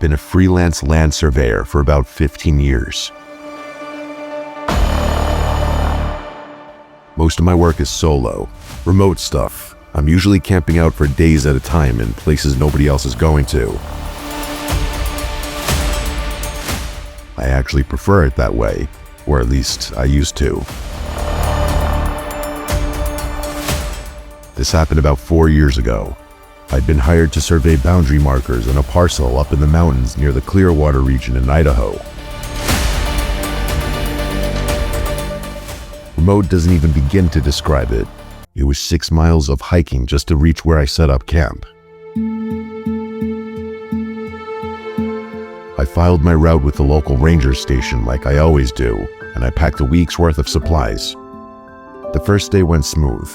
been a freelance land surveyor for about 15 years. Most of my work is solo, remote stuff. I'm usually camping out for days at a time in places nobody else is going to. I actually prefer it that way, or at least I used to. This happened about 4 years ago. I'd been hired to survey boundary markers on a parcel up in the mountains near the Clearwater region in Idaho. Remote doesn't even begin to describe it. It was 6 miles of hiking just to reach where I set up camp. I filed my route with the local ranger station like I always do, and I packed a week's worth of supplies. The first day went smooth.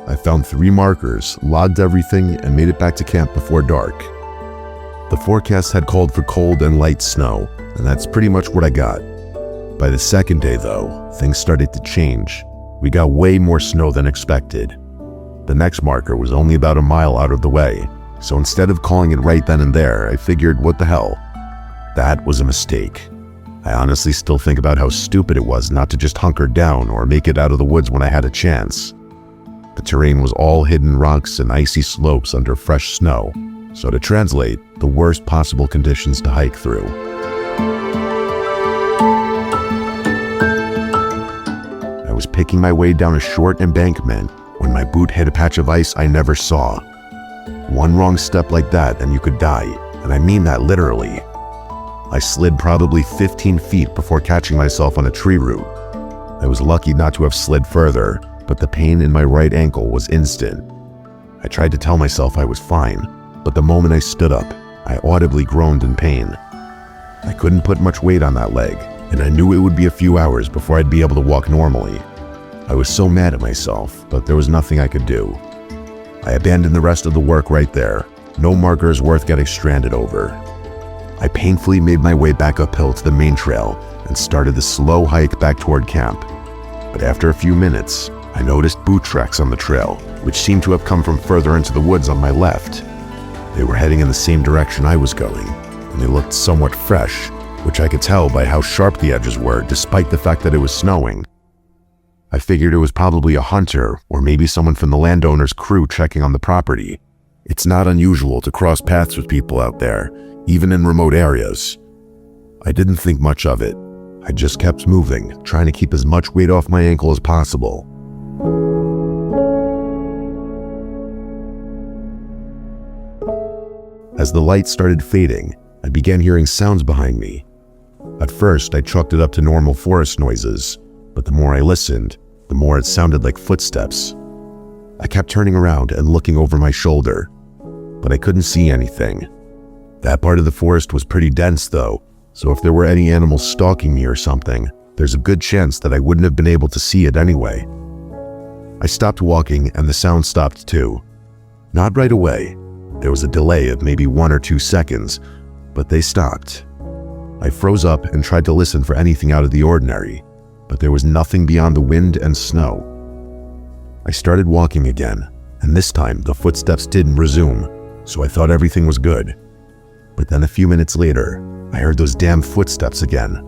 I found 3 markers, logged everything, and made it back to camp before dark. The forecast had called for cold and light snow, and that's pretty much what I got. By the second day, though, things started to change. We got way more snow than expected. The next marker was only about a mile out of the way, so instead of calling it right then and there, I figured, what the hell? That was a mistake. I honestly still think about how stupid it was not to just hunker down or make it out of the woods when I had a chance. The terrain was all hidden rocks and icy slopes under fresh snow, so to translate, the worst possible conditions to hike through. I was picking my way down a short embankment when my boot hit a patch of ice I never saw. One wrong step like that and you could die, and I mean that literally. I slid probably 15 feet before catching myself on a tree root. I was lucky not to have slid further, but the pain in my right ankle was instant. I tried to tell myself I was fine, but the moment I stood up, I audibly groaned in pain. I couldn't put much weight on that leg, and I knew it would be a few hours before I'd be able to walk normally. I was so mad at myself, but there was nothing I could do. I abandoned the rest of the work right there. No marker is worth getting stranded over. I painfully made my way back uphill to the main trail and started the slow hike back toward camp. But after a few minutes, I noticed boot tracks on the trail, which seemed to have come from further into the woods on my left. They were heading in the same direction I was going, and they looked somewhat fresh, which I could tell by how sharp the edges were despite the fact that it was snowing. I figured it was probably a hunter or maybe someone from the landowner's crew checking on the property. It's not unusual to cross paths with people out there, even in remote areas. I didn't think much of it. I just kept moving, trying to keep as much weight off my ankle as possible. As the light started fading, I began hearing sounds behind me. At first, I chalked it up to normal forest noises, but the more I listened, the more it sounded like footsteps. I kept turning around and looking over my shoulder, but I couldn't see anything. That part of the forest was pretty dense though, so if there were any animals stalking me or something, there's a good chance that I wouldn't have been able to see it anyway. I stopped walking and the sound stopped too. Not right away. There was a delay of maybe 1 or 2 seconds, but they stopped. I froze up and tried to listen for anything out of the ordinary, but there was nothing beyond the wind and snow. I started walking again, and this time the footsteps didn't resume, so I thought everything was good. But then a few minutes later, I heard those damn footsteps again.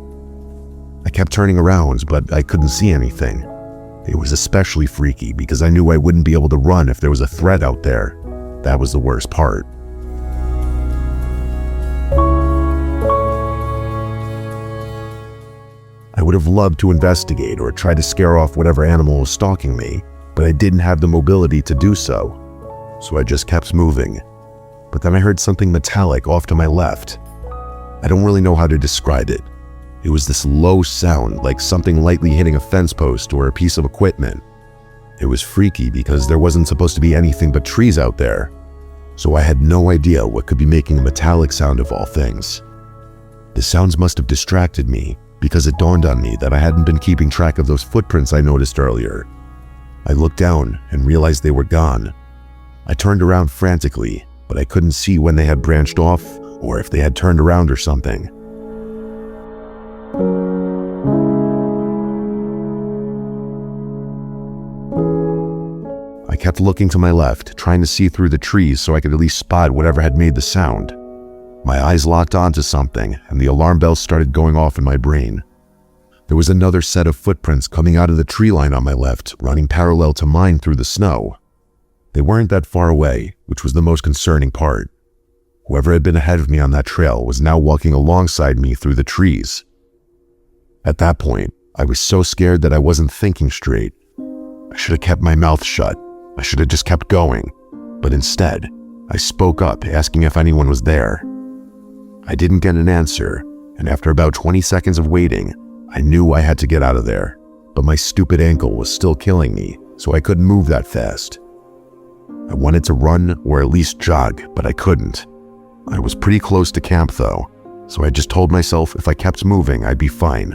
I kept turning around, but I couldn't see anything. It was especially freaky because I knew I wouldn't be able to run if there was a threat out there. That was the worst part. I would have loved to investigate or try to scare off whatever animal was stalking me, but I didn't have the mobility to do so. So I just kept moving. But then I heard something metallic off to my left. I don't really know how to describe it. It was this low sound, like something lightly hitting a fence post or a piece of equipment. It was freaky because there wasn't supposed to be anything but trees out there, so I had no idea what could be making a metallic sound of all things. The sounds must have distracted me because it dawned on me that I hadn't been keeping track of those footprints I noticed earlier. I looked down and realized they were gone. I turned around frantically, but I couldn't see when they had branched off or if they had turned around or something. I kept looking to my left, trying to see through the trees so I could at least spot whatever had made the sound. My eyes locked onto something, and the alarm bells started going off in my brain. There was another set of footprints coming out of the tree line on my left, running parallel to mine through the snow. They weren't that far away, which was the most concerning part. Whoever had been ahead of me on that trail was now walking alongside me through the trees. At that point, I was so scared that I wasn't thinking straight. I should have kept my mouth shut. I should have just kept going. But instead, I spoke up, asking if anyone was there. I didn't get an answer, and after about 20 seconds of waiting, I knew I had to get out of there. But my stupid ankle was still killing me, so I couldn't move that fast. I wanted to run or at least jog, but I couldn't. I was pretty close to camp though, so I just told myself if I kept moving, I'd be fine.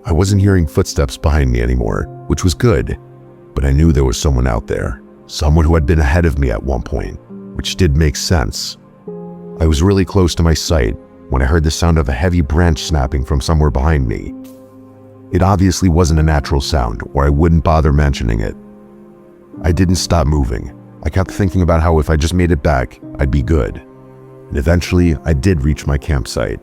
I wasn't hearing footsteps behind me anymore, which was good, but I knew there was someone out there, someone who had been ahead of me at one point, which did make sense. I was really close to my sight when I heard the sound of a heavy branch snapping from somewhere behind me. It obviously wasn't a natural sound, or I wouldn't bother mentioning it. I didn't stop moving. I kept thinking about how if I just made it back, I'd be good. And eventually, I did reach my campsite.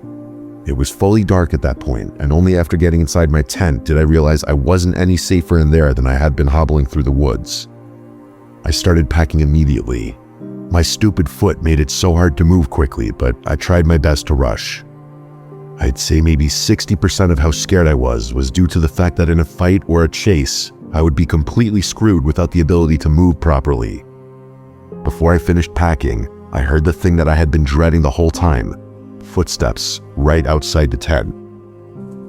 It was fully dark at that point, and only after getting inside my tent did I realize I wasn't any safer in there than I had been hobbling through the woods. I started packing immediately. My stupid foot made it so hard to move quickly, but I tried my best to rush. I'd say maybe 60% of how scared I was due to the fact that in a fight or a chase, I would be completely screwed without the ability to move properly. Before I finished packing, I heard the thing that I had been dreading the whole time, footsteps right outside the tent.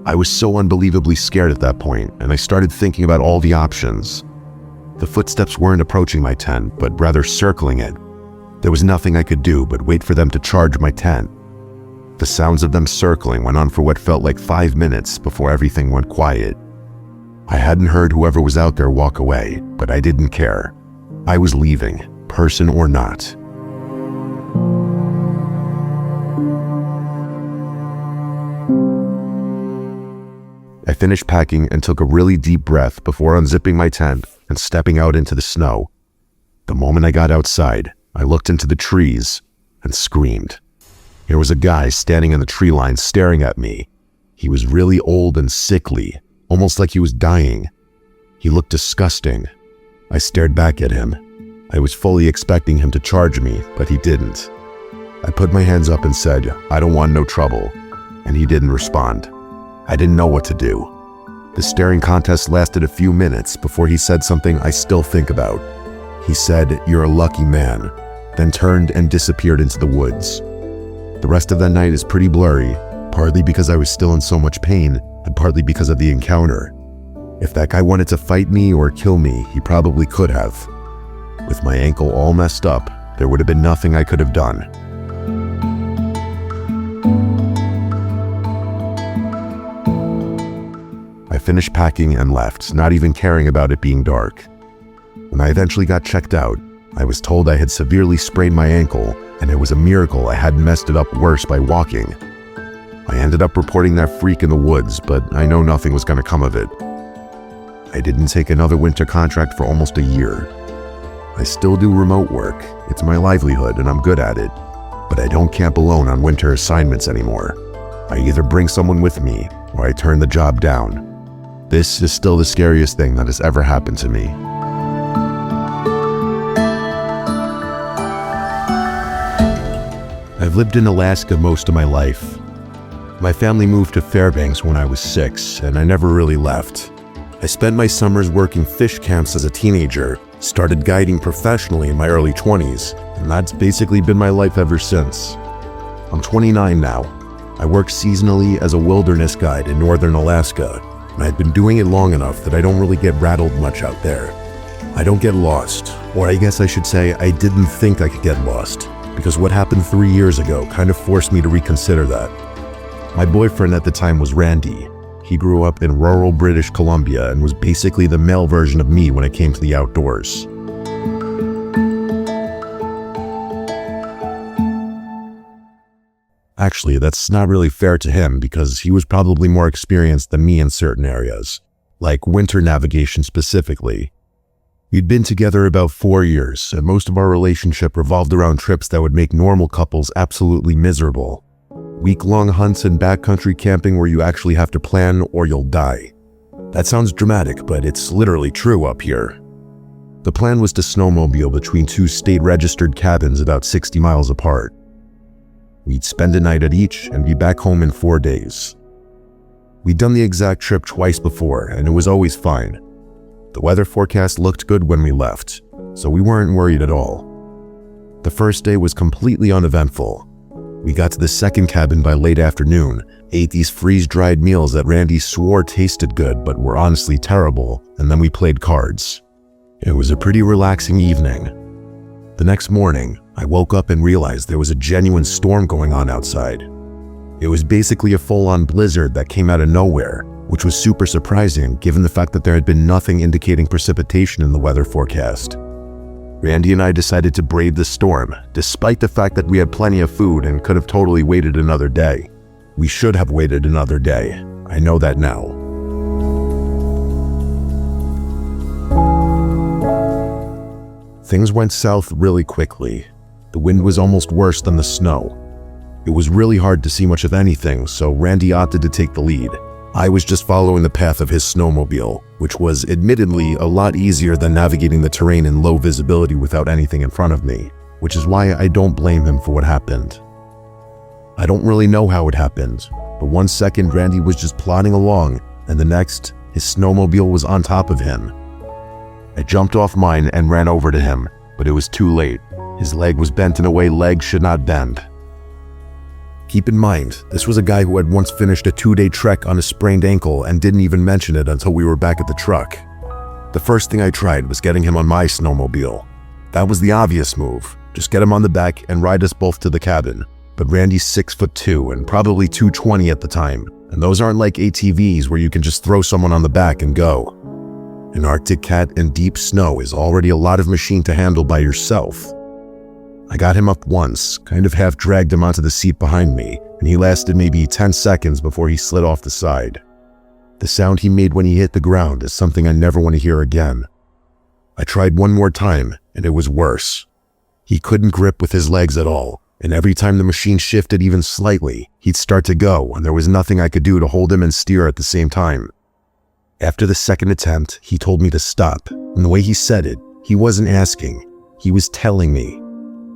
I was so unbelievably scared at that point, and I started thinking about all the options. The footsteps weren't approaching my tent, but rather circling it. There was nothing I could do but wait for them to charge my tent. The sounds of them circling went on for what felt like 5 minutes before everything went quiet. I hadn't heard whoever was out there walk away, but I didn't care. I was leaving, person or not. I finished packing and took a really deep breath before unzipping my tent and stepping out into the snow. The moment I got outside, I looked into the trees and screamed. There was a guy standing in the tree line staring at me. He was really old and sickly, almost like he was dying. He looked disgusting. I stared back at him. I was fully expecting him to charge me, but he didn't. I put my hands up and said, "I don't want no trouble," and he didn't respond. I didn't know what to do. The staring contest lasted a few minutes before he said something I still think about. He said, "You're a lucky man," then turned and disappeared into the woods. The rest of that night is pretty blurry, partly because I was still in so much pain, and partly because of the encounter. If that guy wanted to fight me or kill me, he probably could have. With my ankle all messed up, there would have been nothing I could have done. I finished packing and left, not even caring about it being dark. When I eventually got checked out, I was told I had severely sprained my ankle, and it was a miracle I hadn't messed it up worse by walking. I ended up reporting that freak in the woods, but I know nothing was going to come of it. I didn't take another winter contract for almost a year. I still do remote work. It's my livelihood and I'm good at it, but I don't camp alone on winter assignments anymore. I either bring someone with me or I turn the job down. This is still the scariest thing that has ever happened to me. I've lived in Alaska most of my life. My family moved to Fairbanks when I was 6, and I never really left. I spent my summers working fish camps as a teenager, started guiding professionally in my early 20s, and that's basically been my life ever since. I'm 29 now. I work seasonally as a wilderness guide in northern Alaska, and I've been doing it long enough that I don't really get rattled much out there. I don't get lost, or I guess I should say I didn't think I could get lost, because what happened 3 years ago kind of forced me to reconsider that. My boyfriend at the time was Randy. He grew up in rural British Columbia and was basically the male version of me when it came to the outdoors. Actually, that's not really fair to him because he was probably more experienced than me in certain areas, like winter navigation specifically. We'd been together about 4 years, and most of our relationship revolved around trips that would make normal couples absolutely miserable. Week-long hunts and backcountry camping where you actually have to plan or you'll die. That sounds dramatic, but it's literally true up here. The plan was to snowmobile between 2 state-registered cabins about 60 miles apart. We'd spend a night at each and be back home in 4 days. We'd done the exact trip twice before, and it was always fine. The weather forecast looked good when we left, so we weren't worried at all. The first day was completely uneventful. We got to the second cabin by late afternoon, ate these freeze-dried meals that Randy swore tasted good but were honestly terrible, and then we played cards. It was a pretty relaxing evening. The next morning, I woke up and realized there was a genuine storm going on outside. It was basically a full-on blizzard that came out of nowhere, which was super surprising given the fact that there had been nothing indicating precipitation in the weather forecast. Randy and I decided to brave the storm, despite the fact that we had plenty of food and could have totally waited another day. We should have waited another day. I know that now. Things went south really quickly. The wind was almost worse than the snow. It was really hard to see much of anything, so Randy opted to take the lead. I was just following the path of his snowmobile, which was admittedly a lot easier than navigating the terrain in low visibility without anything in front of me, which is why I don't blame him for what happened. I don't really know how it happened, but one second Randy was just plodding along, and the next, his snowmobile was on top of him. I jumped off mine and ran over to him, but it was too late. His leg was bent in a way legs should not bend. Keep in mind, this was a guy who had once finished a 2-day trek on a sprained ankle and didn't even mention it until we were back at the truck. The first thing I tried was getting him on my snowmobile. That was the obvious move, just get him on the back and ride us both to the cabin. But Randy's 6'2" and probably 220 at the time, and those aren't like ATVs where you can just throw someone on the back and go. An Arctic cat in deep snow is already a lot of machine to handle by yourself. I got him up once, kind of half dragged him onto the seat behind me, and he lasted maybe 10 seconds before he slid off the side. The sound he made when he hit the ground is something I never want to hear again. I tried one more time, and it was worse. He couldn't grip with his legs at all, and every time the machine shifted even slightly, he'd start to go, and there was nothing I could do to hold him and steer at the same time. After the second attempt, he told me to stop, and the way he said it, he wasn't asking, he was telling me.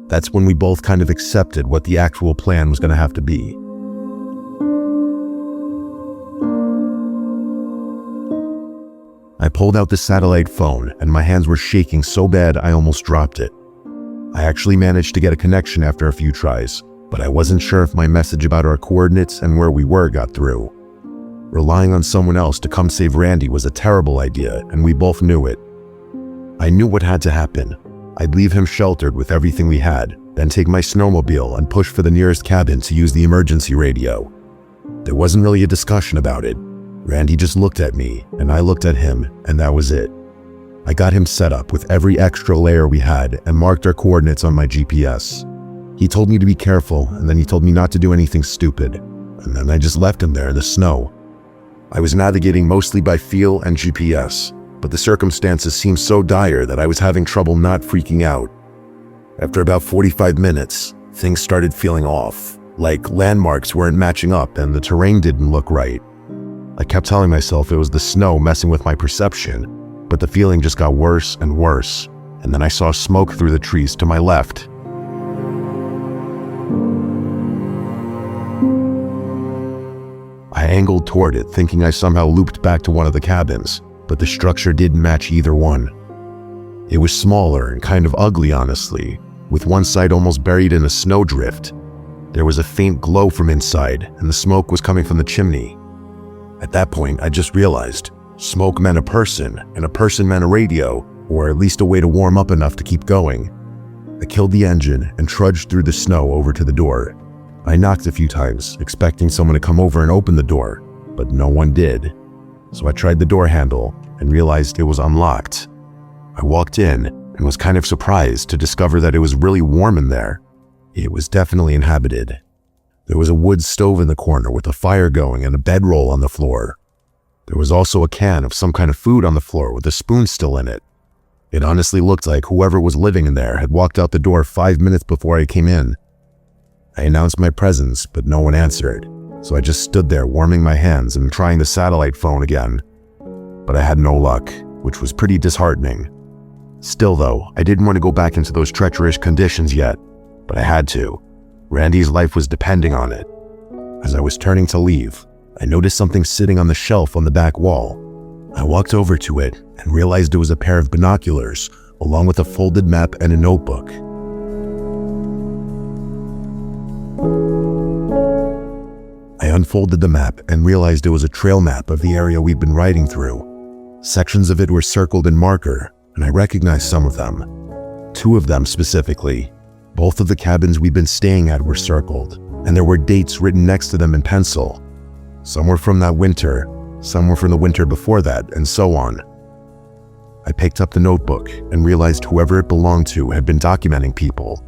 That's when we both kind of accepted what the actual plan was going to have to be. I pulled out the satellite phone, and my hands were shaking so bad I almost dropped it. I actually managed to get a connection after a few tries, but I wasn't sure if my message about our coordinates and where we were got through. Relying on someone else to come save Randy was a terrible idea, and we both knew it. I knew what had to happen. I'd leave him sheltered with everything we had, then take my snowmobile and push for the nearest cabin to use the emergency radio. There wasn't really a discussion about it. Randy just looked at me, and I looked at him, and that was it. I got him set up with every extra layer we had and marked our coordinates on my GPS. He told me to be careful, and then he told me not to do anything stupid, and then I just left him there in the snow. I was navigating mostly by feel and GPS, but the circumstances seemed so dire that I was having trouble not freaking out. After about 45 minutes, things started feeling off, like landmarks weren't matching up and the terrain didn't look right. I kept telling myself it was the snow messing with my perception, but the feeling just got worse and worse, and then I saw smoke through the trees to my left. I angled toward it, thinking I somehow looped back to one of the cabins, but the structure didn't match either one. It was smaller and kind of ugly, honestly, with one side almost buried in a snowdrift. There was a faint glow from inside, and the smoke was coming from the chimney. At that point, I just realized smoke meant a person, and a person meant a radio, or at least a way to warm up enough to keep going. I killed the engine and trudged through the snow over to the door. I knocked a few times, expecting someone to come over and open the door, but no one did. So I tried the door handle and realized it was unlocked. I walked in and was kind of surprised to discover that it was really warm in there. It was definitely inhabited. There was a wood stove in the corner with a fire going and a bedroll on the floor. There was also a can of some kind of food on the floor with a spoon still in it. It honestly looked like whoever was living in there had walked out the door 5 minutes before I came in. I announced my presence, but no one answered, so I just stood there warming my hands and trying the satellite phone again. But I had no luck, which was pretty disheartening. Still though, I didn't want to go back into those treacherous conditions yet, but I had to. Randy's life was depending on it. As I was turning to leave, I noticed something sitting on the shelf on the back wall. I walked over to it and realized it was a pair of binoculars, along with a folded map and a notebook. I unfolded the map and realized it was a trail map of the area we'd been riding through. Sections of it were circled in marker, and I recognized some of them. 2 of them specifically. Both of the cabins we'd been staying at were circled, and there were dates written next to them in pencil. Some were from that winter, some were from the winter before that, and so on. I picked up the notebook and realized whoever it belonged to had been documenting people.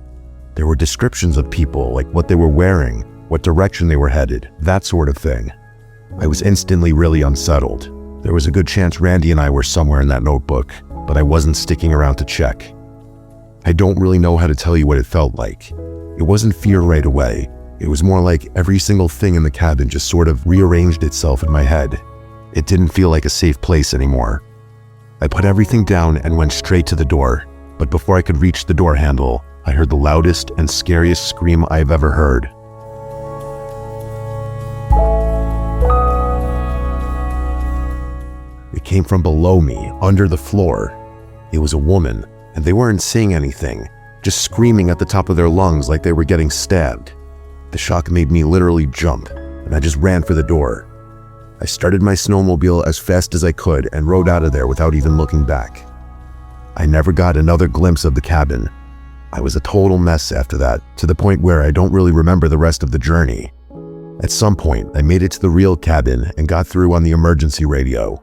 There were descriptions of people, like what they were wearing, what direction they were headed, that sort of thing. I was instantly really unsettled. There was a good chance Randy and I were somewhere in that notebook, but I wasn't sticking around to check. I don't really know how to tell you what it felt like. It wasn't fear right away. It was more like every single thing in the cabin just sort of rearranged itself in my head. It didn't feel like a safe place anymore. I put everything down and went straight to the door, but before I could reach the door handle, I heard the loudest and scariest scream I've ever heard. It came from below me, under the floor. It was a woman, and they weren't saying anything, just screaming at the top of their lungs like they were getting stabbed. The shock made me literally jump, and I just ran for the door. I started my snowmobile as fast as I could and rode out of there without even looking back. I never got another glimpse of the cabin. I was a total mess after that, to the point where I don't really remember the rest of the journey. At some point, I made it to the real cabin and got through on the emergency radio.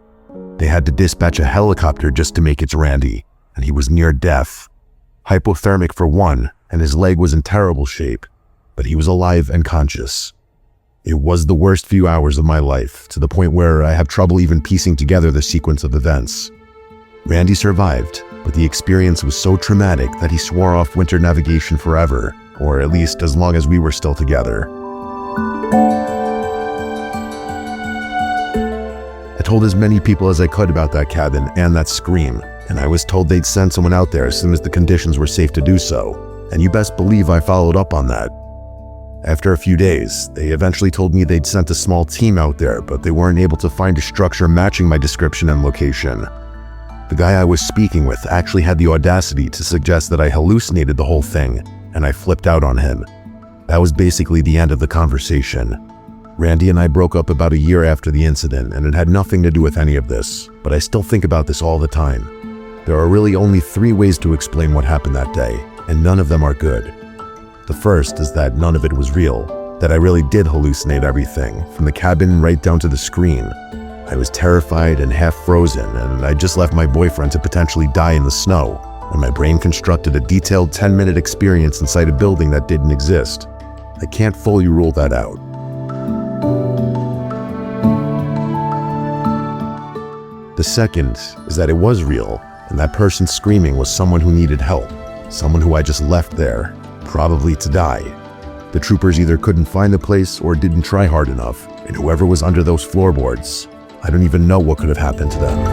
They had to dispatch a helicopter just to make it to Randy, and he was near death. Hypothermic for one, and his leg was in terrible shape, but he was alive and conscious. It was the worst few hours of my life, to the point where I have trouble even piecing together the sequence of events. Randy survived, but the experience was so traumatic that he swore off winter navigation forever, or at least as long as we were still together. I told as many people as I could about that cabin and that scream, and I was told they'd send someone out there as soon as the conditions were safe to do so, and you best believe I followed up on that. After a few days, they eventually told me they'd sent a small team out there, but they weren't able to find a structure matching my description and location. The guy I was speaking with actually had the audacity to suggest that I hallucinated the whole thing, and I flipped out on him. That was basically the end of the conversation. Randy and I broke up about a year after the incident, and it had nothing to do with any of this, but I still think about this all the time. There are really only 3 ways to explain what happened that day, and none of them are good. The first is that none of it was real, that I really did hallucinate everything, from the cabin right down to the screen. I was terrified and half frozen, and I just left my boyfriend to potentially die in the snow, when my brain constructed a detailed 10-minute experience inside a building that didn't exist. I can't fully rule that out. The second is that it was real, and that person screaming was someone who needed help, someone who I just left there, probably to die. The troopers either couldn't find the place or didn't try hard enough, and whoever was under those floorboards, I don't even know what could have happened to them.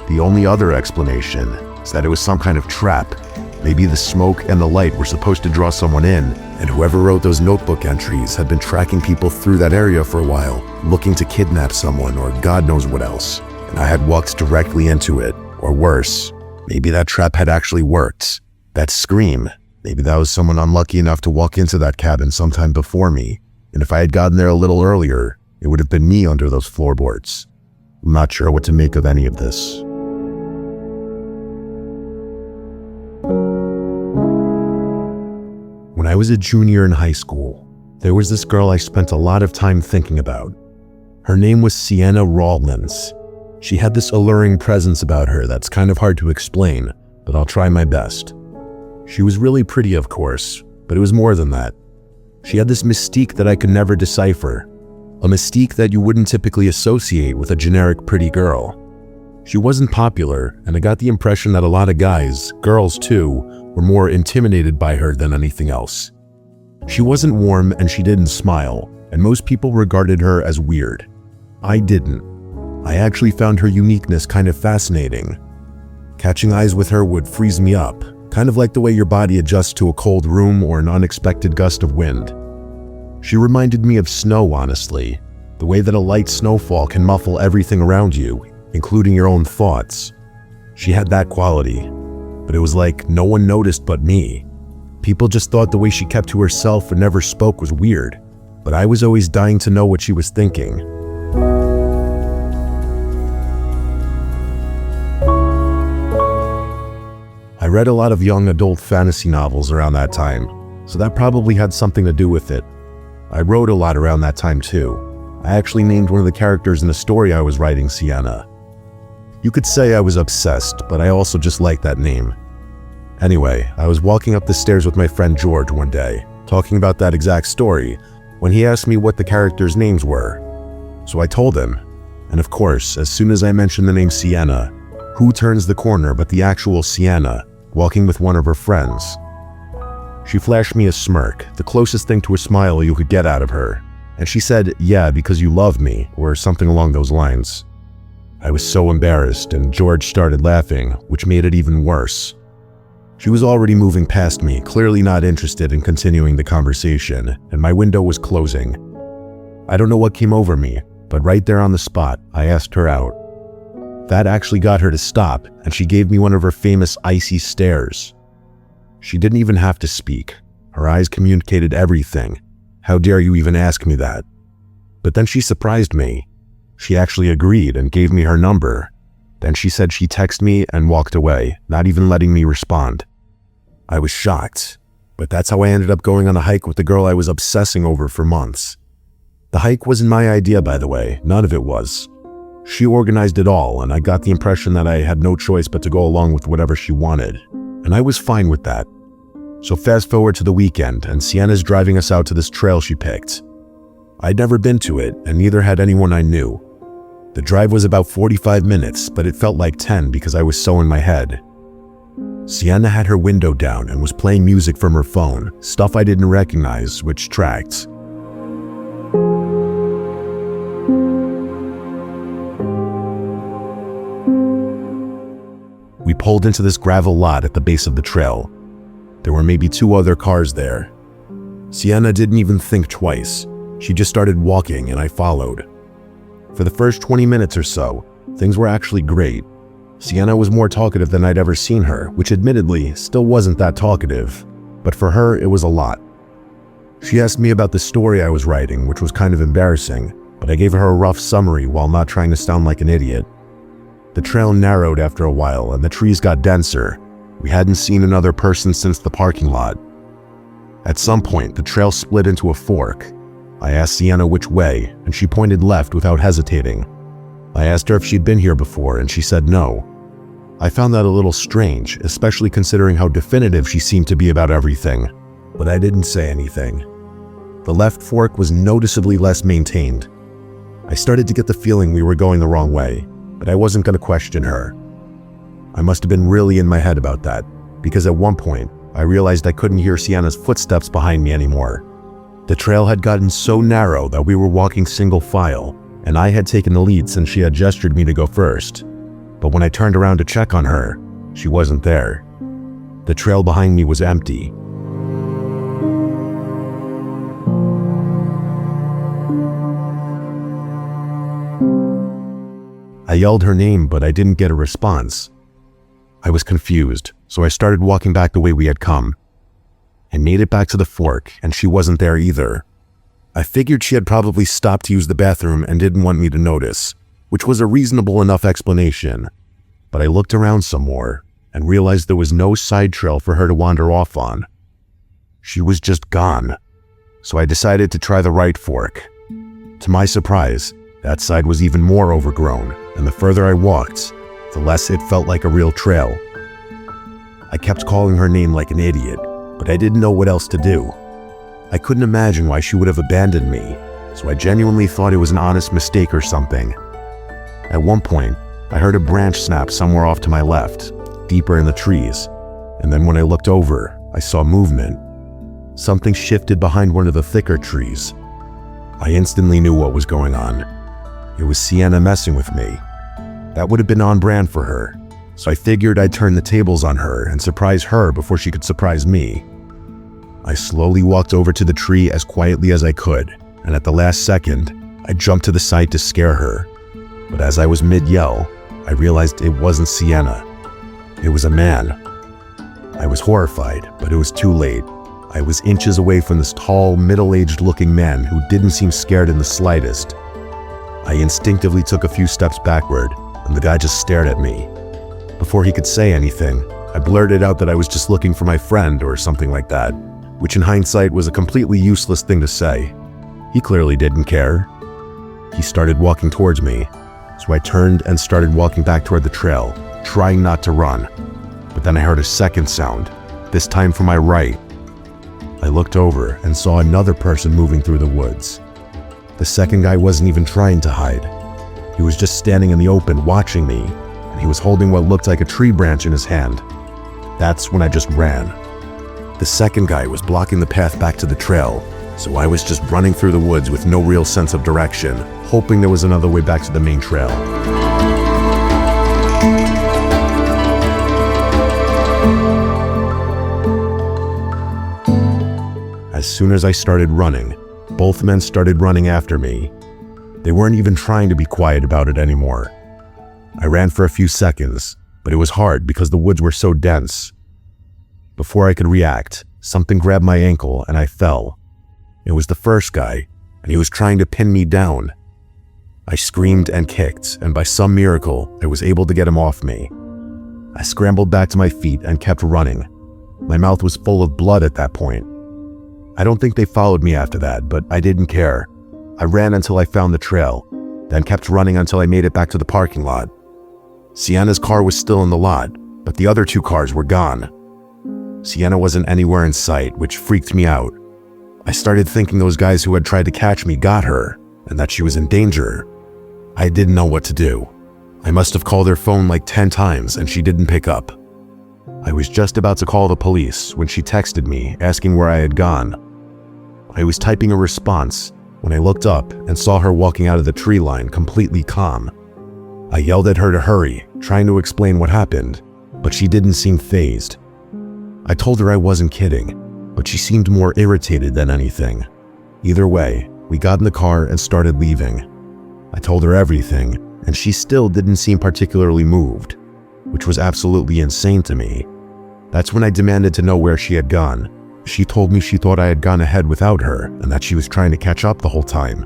The only other explanation is that it was some kind of trap. Maybe the smoke and the light were supposed to draw someone in, and whoever wrote those notebook entries had been tracking people through that area for a while, looking to kidnap someone or God knows what else. And I had walked directly into it, or worse, maybe that trap had actually worked. That scream, maybe that was someone unlucky enough to walk into that cabin sometime before me, and if I had gotten there a little earlier, it would have been me under those floorboards. I'm not sure what to make of any of this. When I was a junior in high school, there was this girl I spent a lot of time thinking about. Her name was Sienna Rawlins. She had this alluring presence about her that's kind of hard to explain, but I'll try my best. She was really pretty, of course, but it was more than that. She had this mystique that I could never decipher. a mystique that you wouldn't typically associate with a generic pretty girl. She wasn't popular, and I got the impression that a lot of guys, girls too, were more intimidated by her than anything else. She wasn't warm and she didn't smile, and most people regarded her as weird. I didn't. I actually found her uniqueness kind of fascinating. Catching eyes with her would freeze me up, kind of like the way your body adjusts to a cold room or an unexpected gust of wind. She reminded me of snow, honestly, the way that a light snowfall can muffle everything around you, including your own thoughts. She had that quality, but it was like no one noticed but me. People just thought the way she kept to herself and never spoke was weird, but I was always dying to know what she was thinking. I read a lot of young adult fantasy novels around that time, so that probably had something to do with it. I wrote a lot around that time too. I actually named one of the characters in the story I was writing Sienna. You could say I was obsessed, but I also just liked that name. Anyway, I was walking up the stairs with my friend George one day, talking about that exact story, when he asked me what the characters' names were. So I told him, and of course, as soon as I mentioned the name Sienna, who turns the corner but the actual Sienna, walking with one of her friends? She flashed me a smirk, the closest thing to a smile you could get out of her, and she said, "Yeah, because you love me," or something along those lines. I was so embarrassed, and George started laughing, which made it even worse. She was already moving past me, clearly not interested in continuing the conversation, and my window was closing. I don't know what came over me, but right there on the spot, I asked her out. That actually got her to stop, and she gave me one of her famous icy stares. She didn't even have to speak. Her eyes communicated everything. How dare you even ask me that? But then she surprised me. She actually agreed and gave me her number. Then she said she'd text me and walked away, not even letting me respond. I was shocked, but that's how I ended up going on a hike with the girl I was obsessing over for months. The hike wasn't my idea, by the way. None of it was. She organized it all, and I got the impression that I had no choice but to go along with whatever she wanted, and I was fine with that. So fast forward to the weekend, and Sienna's driving us out to this trail she picked. I'd never been to it, and neither had anyone I knew. The drive was about 45 minutes, but it felt like 10 because I was so in my head. Sienna had her window down and was playing music from her phone, stuff I didn't recognize, which tracked. We pulled into this gravel lot at the base of the trail. There were maybe 2 other cars there. Sienna didn't even think twice. She just started walking and I followed. For the first 20 minutes or so, things were actually great. Sienna was more talkative than I'd ever seen her, which admittedly still wasn't that talkative, but for her it was a lot. She asked me about the story I was writing, which was kind of embarrassing, but I gave her a rough summary while not trying to sound like an idiot. The trail narrowed after a while and the trees got denser. We hadn't seen another person since the parking lot. At some point, the trail split into a fork. I asked Sienna which way, and she pointed left without hesitating. I asked her if she'd been here before, and she said no. I found that a little strange, especially considering how definitive she seemed to be about everything, but I didn't say anything. The left fork was noticeably less maintained. I started to get the feeling we were going the wrong way, but I wasn't going to question her. I must have been really in my head about that, because at one point, I realized I couldn't hear Sienna's footsteps behind me anymore. The trail had gotten so narrow that we were walking single file, and I had taken the lead since she had gestured me to go first. But when I turned around to check on her, she wasn't there. The trail behind me was empty. I yelled her name, but I didn't get a response. I was confused, so I started walking back the way we had come. I made it back to the fork, and she wasn't there either. I figured she had probably stopped to use the bathroom and didn't want me to notice, which was a reasonable enough explanation. But I looked around some more and realized there was no side trail for her to wander off on. She was just gone, so I decided to try the right fork. To my surprise, that side was even more overgrown, and the further I walked, the less it felt like a real trail. I kept calling her name like an idiot, but I didn't know what else to do. I couldn't imagine why she would have abandoned me, so I genuinely thought it was an honest mistake or something. At one point, I heard a branch snap somewhere off to my left, deeper in the trees, and then when I looked over, I saw movement. Something shifted behind one of the thicker trees. I instantly knew what was going on. It was Sienna messing with me. That would have been on brand for her, so I figured I'd turn the tables on her and surprise her before she could surprise me. I slowly walked over to the tree as quietly as I could, and at the last second, I jumped to the side to scare her. But as I was mid-yell, I realized it wasn't Sienna. It was a man. I was horrified, but it was too late. I was inches away from this tall, middle-aged looking man who didn't seem scared in the slightest. I instinctively took a few steps backward, and the guy just stared at me. Before he could say anything, I blurted out that I was just looking for my friend or something like that, which in hindsight was a completely useless thing to say. He clearly didn't care. He started walking towards me, so I turned and started walking back toward the trail, trying not to run. But then I heard a second sound, this time from my right. I looked over and saw another person moving through the woods. The second guy wasn't even trying to hide. He was just standing in the open watching me, and he was holding what looked like a tree branch in his hand. That's when I just ran. The second guy was blocking the path back to the trail, so I was just running through the woods with no real sense of direction, hoping there was another way back to the main trail. As soon as I started running, both men started running after me. They weren't even trying to be quiet about it anymore. I ran for a few seconds, but it was hard because the woods were so dense. Before I could react, something grabbed my ankle and I fell. It was the first guy, and he was trying to pin me down. I screamed and kicked, and by some miracle, I was able to get him off me. I scrambled back to my feet and kept running. My mouth was full of blood at that point. I don't think they followed me after that, but I didn't care. I ran until I found the trail, then kept running until I made it back to the parking lot. Sienna's car was still in the lot, but the other two cars were gone. Sienna wasn't anywhere in sight, which freaked me out. I started thinking those guys who had tried to catch me got her, and that she was in danger. I didn't know what to do. I must have called her phone like 10 times and she didn't pick up. I was just about to call the police when she texted me asking where I had gone. I was typing a response when I looked up and saw her walking out of the tree line completely calm. I yelled at her to hurry, trying to explain what happened, but she didn't seem fazed. I told her I wasn't kidding, but she seemed more irritated than anything. Either way, we got in the car and started leaving. I told her everything, and she still didn't seem particularly moved, which was absolutely insane to me. That's when I demanded to know where she had gone. She told me she thought I had gone ahead without her and that she was trying to catch up the whole time.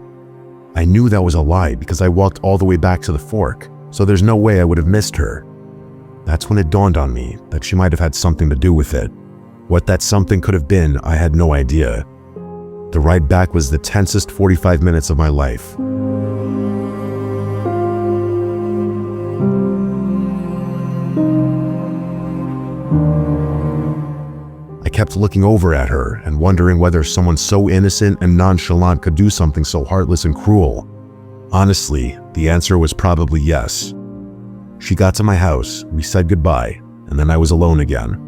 I knew that was a lie because I walked all the way back to the fork, so there's no way I would have missed her. That's when it dawned on me that she might have had something to do with it. What that something could have been, I had no idea. The ride back was the tensest 45 minutes of my life. I kept looking over at her and wondering whether someone so innocent and nonchalant could do something so heartless and cruel. Honestly, the answer was probably yes. She got to my house, we said goodbye, and then I was alone again.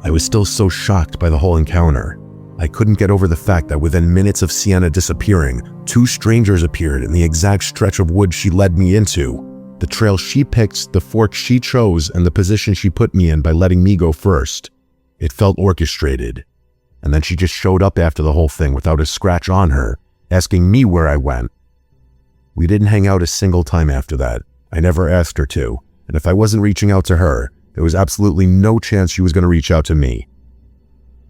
I was still so shocked by the whole encounter. I couldn't get over the fact that within minutes of Sienna disappearing, two strangers appeared in the exact stretch of woods she led me into. The trail she picked, the fork she chose, and the position she put me in by letting me go first. It felt orchestrated. And then she just showed up after the whole thing without a scratch on her, asking me where I went. We didn't hang out a single time after that. I never asked her to, and if I wasn't reaching out to her, there was absolutely no chance she was going to reach out to me.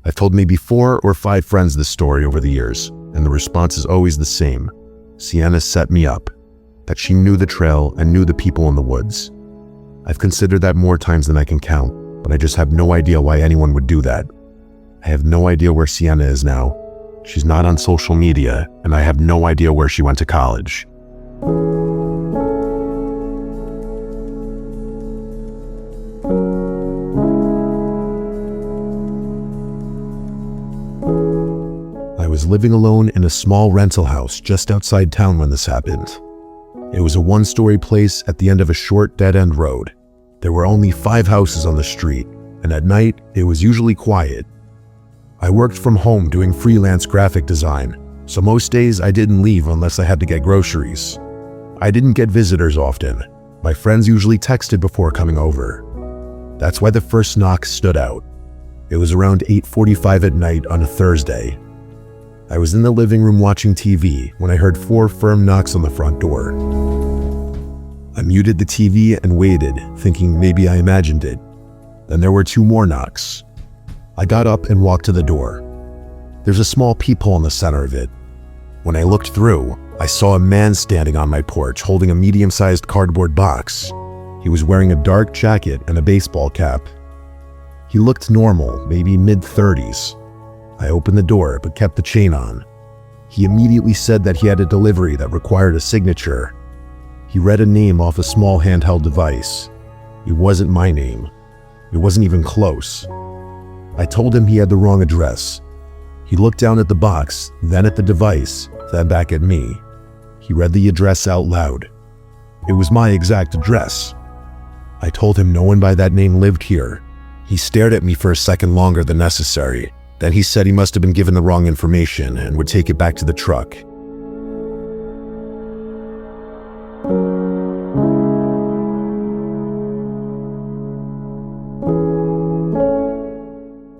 I've told maybe 4 or 5 friends this story over the years, and the response is always the same. Sienna set me up, that she knew the trail and knew the people in the woods. I've considered that more times than I can count, but I just have no idea why anyone would do that. I have no idea where Sienna is now. She's not on social media, and I have no idea where she went to college. I was living alone in a small rental house just outside town when this happened. It was a one-story place at the end of a short dead-end road. There were only 5 houses on the street, and at night, it was usually quiet. I worked from home doing freelance graphic design, so most days I didn't leave unless I had to get groceries. I didn't get visitors often. My friends usually texted before coming over. That's why the first knock stood out. It was around 8:45 at night on a Thursday. I was in the living room watching TV when I heard 4 firm knocks on the front door. I muted the TV and waited, thinking maybe I imagined it. Then there were 2 more knocks. I got up and walked to the door. There's a small peephole in the center of it. When I looked through, I saw a man standing on my porch holding a medium-sized cardboard box. He was wearing a dark jacket and a baseball cap. He looked normal, maybe mid-30s. I opened the door but kept the chain on. He immediately said that he had a delivery that required a signature. He read a name off a small handheld device. It wasn't my name. It wasn't even close. I told him he had the wrong address. He looked down at the box, then at the device, then back at me. He read the address out loud. It was my exact address. I told him no one by that name lived here. He stared at me for a second longer than necessary. Then he said he must have been given the wrong information and would take it back to the truck.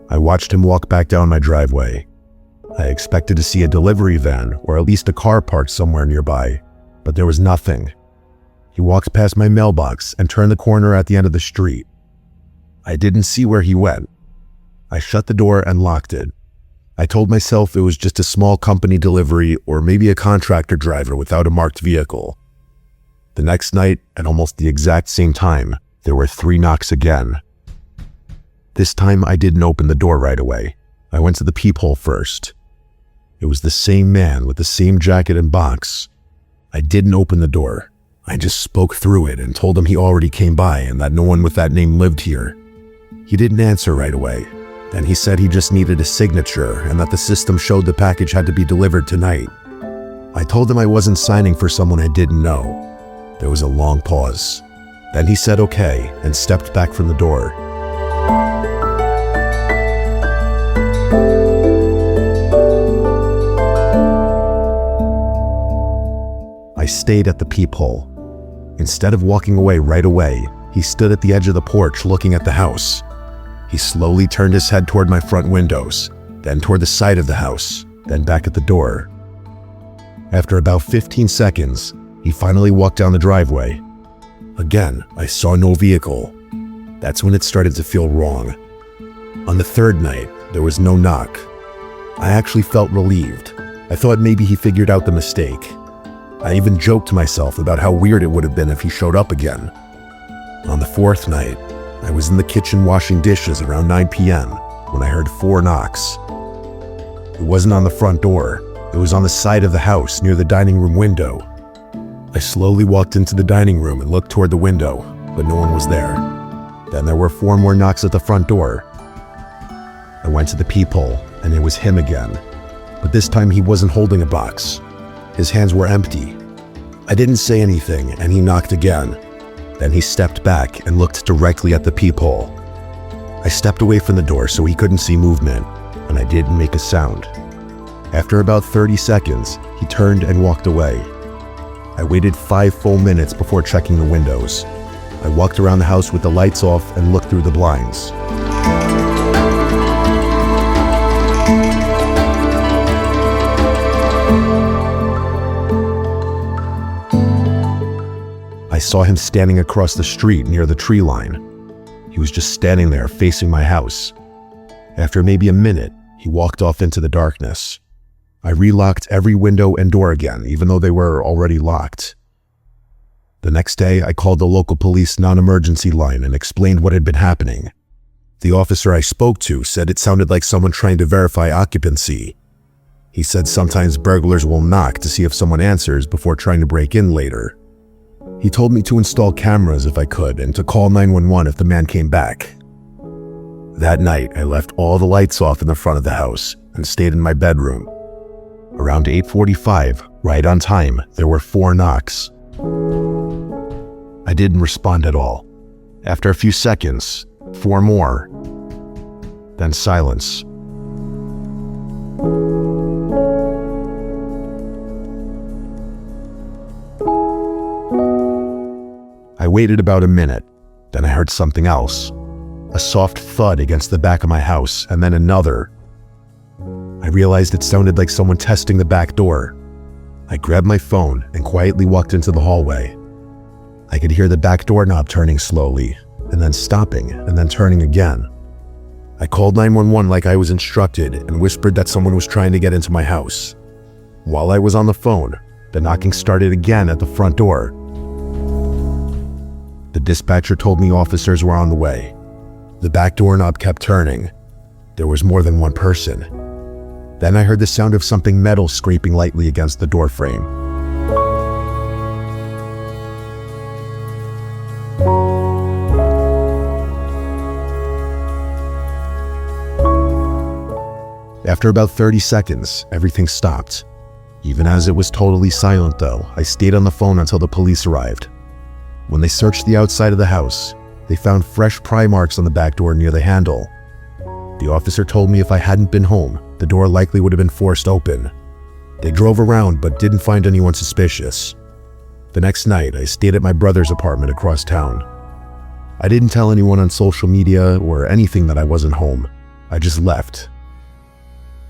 I watched him walk back down my driveway. I expected to see a delivery van or at least a car parked somewhere nearby, but there was nothing. He walked past my mailbox and turned the corner at the end of the street. I didn't see where he went. I shut the door and locked it. I told myself it was just a small company delivery or maybe a contractor driver without a marked vehicle. The next night, at almost the exact same time, there were 3 knocks again. This time I didn't open the door right away. I went to the peephole first. It was the same man with the same jacket and box. I didn't open the door. I just spoke through it and told him he already came by and that no one with that name lived here. He didn't answer right away. Then he said he just needed a signature and that the system showed the package had to be delivered tonight. I told him I wasn't signing for someone I didn't know. There was a long pause. Then he said okay and stepped back from the door. I stayed at the peephole. Instead of walking away right away, he stood at the edge of the porch looking at the house. He slowly turned his head toward my front windows, then toward the side of the house, then back at the door. After about 15 seconds, he finally walked down the driveway. Again, I saw no vehicle. That's when it started to feel wrong. On the 3rd night, there was no knock. I actually felt relieved. I thought maybe he figured out the mistake. I even joked to myself about how weird it would have been if he showed up again. On the 4th night, I was in the kitchen washing dishes around 9 p.m. when I heard 4 knocks. It wasn't on the front door. It was on the side of the house near the dining room window. I slowly walked into the dining room and looked toward the window, but no one was there. Then there were 4 more knocks at the front door. I went to the peephole, and it was him again. But this time he wasn't holding a box. His hands were empty. I didn't say anything, and he knocked again. Then he stepped back and looked directly at the peephole. I stepped away from the door so he couldn't see movement, and I didn't make a sound. After about 30 seconds, he turned and walked away. I waited 5 full minutes before checking the windows. I walked around the house with the lights off and looked through the blinds. I saw him standing across the street near the tree line. He was just standing there facing my house. After maybe a minute, he walked off into the darkness. I relocked every window and door again, even though they were already locked. The next day, I called the local police non-emergency line and explained what had been happening. The officer I spoke to said it sounded like someone trying to verify occupancy. He said sometimes burglars will knock to see if someone answers before trying to break in later. He told me to install cameras if I could and to call 911 if the man came back. That night, I left all the lights off in the front of the house and stayed in my bedroom. Around 8:45, right on time, there were 4 knocks. I didn't respond at all. After a few seconds, 4 more. Then silence. I waited about a minute. Then I heard something else. A soft thud against the back of my house, and then another. I realized it sounded like someone testing the back door. I grabbed my phone and quietly walked into the hallway. I could hear the back doorknob turning slowly, and then stopping, and then turning again. I called 911 like I was instructed and whispered that someone was trying to get into my house. While I was on the phone, the knocking started again at the front door. The dispatcher told me officers were on the way. The back doorknob kept turning. There was more than one person. Then I heard the sound of something metal scraping lightly against the door frame. After about 30 seconds, everything stopped. Even as it was totally silent though, I stayed on the phone until the police arrived. When they searched the outside of the house, they found fresh pry marks on the back door near the handle. The officer told me if I hadn't been home, the door likely would have been forced open. They drove around but didn't find anyone suspicious. The next night, I stayed at my brother's apartment across town. I didn't tell anyone on social media or anything that I wasn't home. I just left.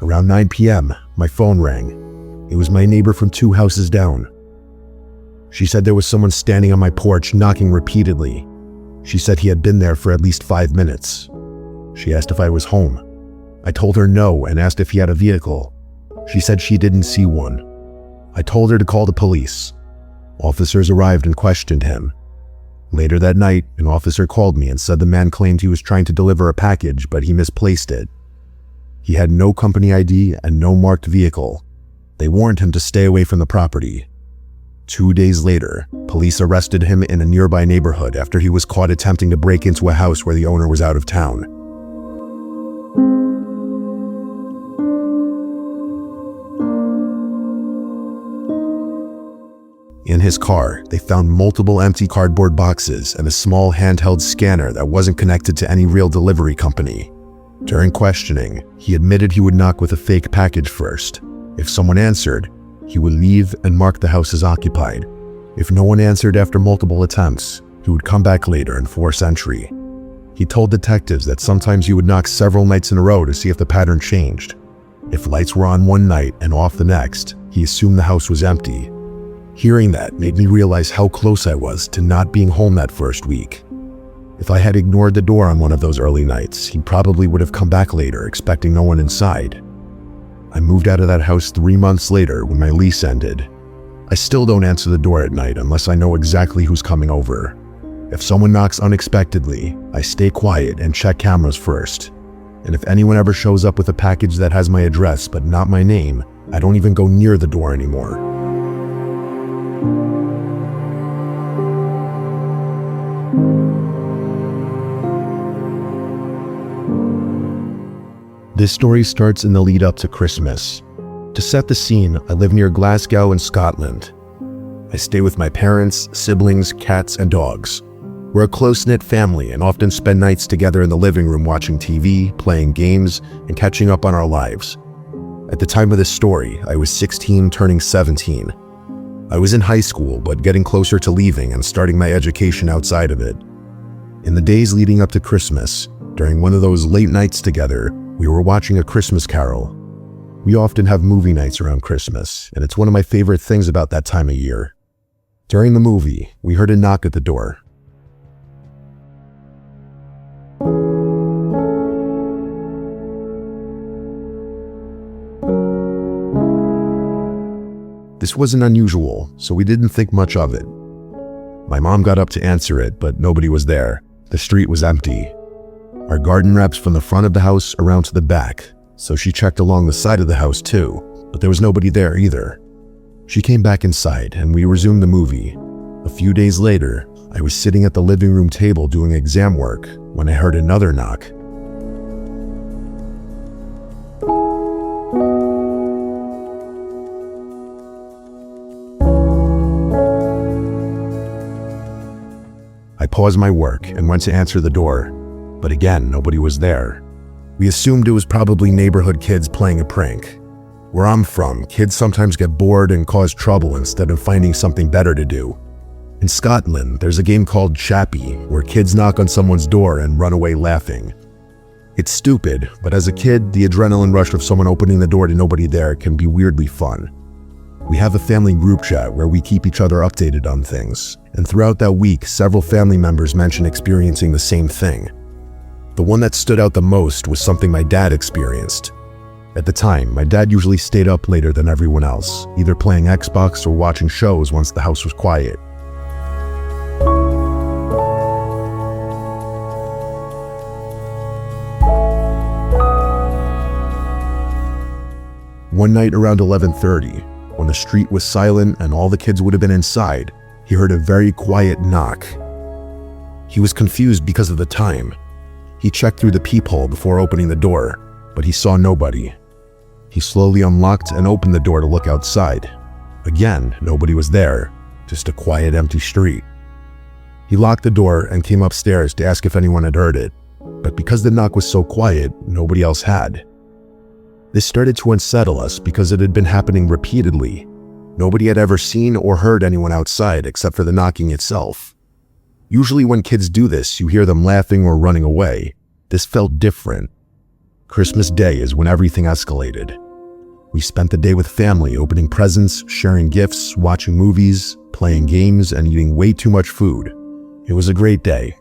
Around 9 p.m., my phone rang. It was my neighbor from 2 houses down. She said there was someone standing on my porch knocking repeatedly. She said he had been there for at least 5 minutes. She asked if I was home. I told her no and asked if he had a vehicle. She said she didn't see one. I told her to call the police. Officers arrived and questioned him. Later that night, an officer called me and said the man claimed he was trying to deliver a package, but he misplaced it. He had no company ID and no marked vehicle. They warned him to stay away from the property. 2 days later, police arrested him in a nearby neighborhood after he was caught attempting to break into a house where the owner was out of town. In his car, they found multiple empty cardboard boxes and a small handheld scanner that wasn't connected to any real delivery company. During questioning, he admitted he would knock with a fake package first. If someone answered, he would leave and mark the house as occupied. If no one answered after multiple attempts, he would come back later and force entry. He told detectives that sometimes he would knock several nights in a row to see if the pattern changed. If lights were on one night and off the next, he assumed the house was empty. Hearing that made me realize how close I was to not being home that first week. If I had ignored the door on one of those early nights, he probably would have come back later expecting no one inside. I moved out of that house 3 months later when my lease ended. I still don't answer the door at night unless I know exactly who's coming over. If someone knocks unexpectedly, I stay quiet and check cameras first. And if anyone ever shows up with a package that has my address but not my name, I don't even go near the door anymore. This story starts in the lead up to Christmas. To set the scene, I live near Glasgow in Scotland. I stay with my parents, siblings, cats, and dogs. We're a close-knit family and often spend nights together in the living room watching TV, playing games, and catching up on our lives. At the time of this story, I was 16 turning 17. I was in high school, but getting closer to leaving and starting my education outside of it. In the days leading up to Christmas, during one of those late nights together, we were watching A Christmas Carol. We often have movie nights around Christmas, and it's one of my favorite things about that time of year. During the movie, we heard a knock at the door. This wasn't unusual, so we didn't think much of it. My mom got up to answer it, but nobody was there. The street was empty. Our garden wraps from the front of the house around to the back, so she checked along the side of the house too, but there was nobody there either. She came back inside and we resumed the movie. A few days later, I was sitting at the living room table doing exam work when I heard another knock. paused my work and went to answer the door, but again, nobody was there. We assumed it was probably neighborhood kids playing a prank. Where I'm from, kids sometimes get bored and cause trouble instead of finding something better to do. In Scotland, there's a game called Chappie, where kids knock on someone's door and run away laughing. It's stupid, but as a kid, the adrenaline rush of someone opening the door to nobody there can be weirdly fun. We have a family group chat where we keep each other updated on things, and throughout that week, several family members mentioned experiencing the same thing. The one that stood out the most was something my dad experienced. At the time, my dad usually stayed up later than everyone else, either playing Xbox or watching shows once the house was quiet. One night around 11:30, when the street was silent and all the kids would have been inside, he heard a very quiet knock. He was confused because of the time. He checked through the peephole before opening the door, but he saw nobody. He slowly unlocked and opened the door to look outside. Again, nobody was there, just a quiet, empty street. He locked the door and came upstairs to ask if anyone had heard it, but because the knock was so quiet, nobody else had. This started to unsettle us because it had been happening repeatedly. Nobody had ever seen or heard anyone outside except for the knocking itself. Usually when kids do this, you hear them laughing or running away. This felt different. Christmas Day is when everything escalated. We spent the day with family, opening presents, sharing gifts, watching movies, playing games, and eating way too much food. It was a great day.